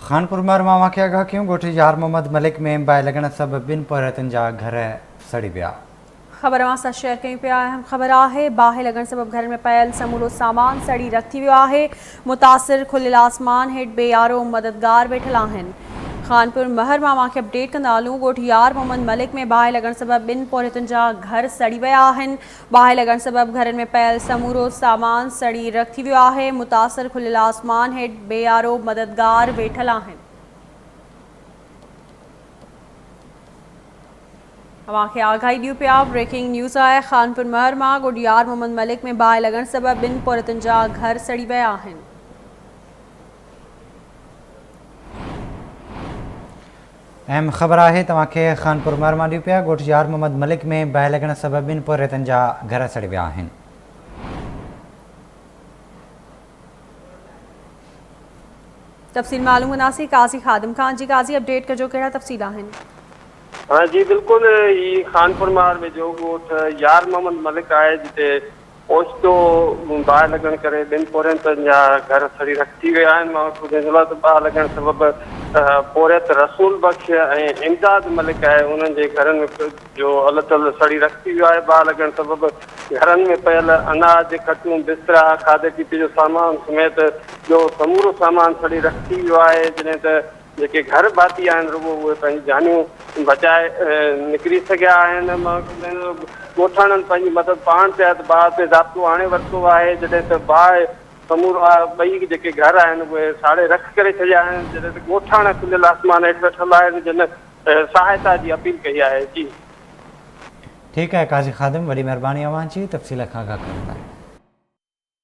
खानपुर मरमा वाक़िया आगाह क्यों गोठी यार मोहम्मद मलिक में बाहि लॻण सबबि ॿिनि पोरियतुनि जा घर सड़ी विया। ख़बर सां शेयर कयूं पिया। अहम ख़बर आहे, बाहि लॻण सबबि घर में पयल समूरो सामान सड़ी रख थी वियो आहे। मुतासिर खुलियल आसमान हेठि बेयारो मददगार वेठल आहिनि। खानपुर महर मां वाक़िया अपडेट कंदा हलूं। ॻोठी यार मोहम्मद मलिक में बाहि लॻण सबबि ॿिनि पोरियतुनि जा घर सड़ी विया आहिनि। बाहि लॻण सबबि घरनि में पयल समूरो सामान सड़ी रख थी वियो आहे। मुतासिर खुलियल आसमान हेठि बेयारो मददगार वेठल आहिनि। अवांखे आगाही ॾियूं पिया। ब्रेकिंग न्यूज़ आहे खानपुर महर मां। ॻोठी यार मोहम्मद मलिक में बाहि लॻण सबबि ॿिनि पोरियतुनि जा घर सड़ी विया आहिनि। अहम ख़बर आहे तव्हांखे खानपुर महर मां ॾियूं पिया। ॻोठी यार मोहम्मद मलिक में बाहि लॻण सबबि ॿिनि पोरियतुनि जा घर सड़ी विया आहिनि। तफ़सील मालूम कंदासीं काज़ी खादिम खान जी। काज़ी अपडेट कजो, कहिड़ा तफ़सील आहिनि? हाँ जी बिल्कुल, ये खानपुर मार में जो गोठ यार मोहम्मद मलिक है जिते ओचितो बाहि लॻण करे ॿिनि पोरियतुनि जा घर सड़ी रख थी विया आहिनि। मां बाहि लॻण सबबि पोरियत रसूल बख्श ऐं इमदाद मलिक है उन्हनि जे घरनि में जो अलतल सड़ी रख थी वियो आहे। बाहि लॻण सबबि घरनि में पयल अनाज कटूं बिस्तरा खाधे पीते जो सामान समेत जो समूरो सामान सड़ी रख थी वियो आहे। जॾहिं त जेके घर भाती आहिनि रुगो उहे पंहिंजी जानियूं बचाए निकिरी सघिया आहिनि। मां ॻोठाणनि पंहिंजी मदद पाण कया त बाहि ते ज़ाब्तो आणे वरितो आहे। जॾहिं त बाहि समूरा ॿई जेके घर आहिनि उहे साड़े रख करे छॾिया आहिनि। जॾहिं त ॻोठाणा खुलियल आसमान हेठि वेठल आहिनि जिन सहायता जी अपील कई आहे। जी ठीकु आहे काज़ी खादिम, वॾी महिरबानी अवां जी तफ़सील खां आगाह करण लाइ।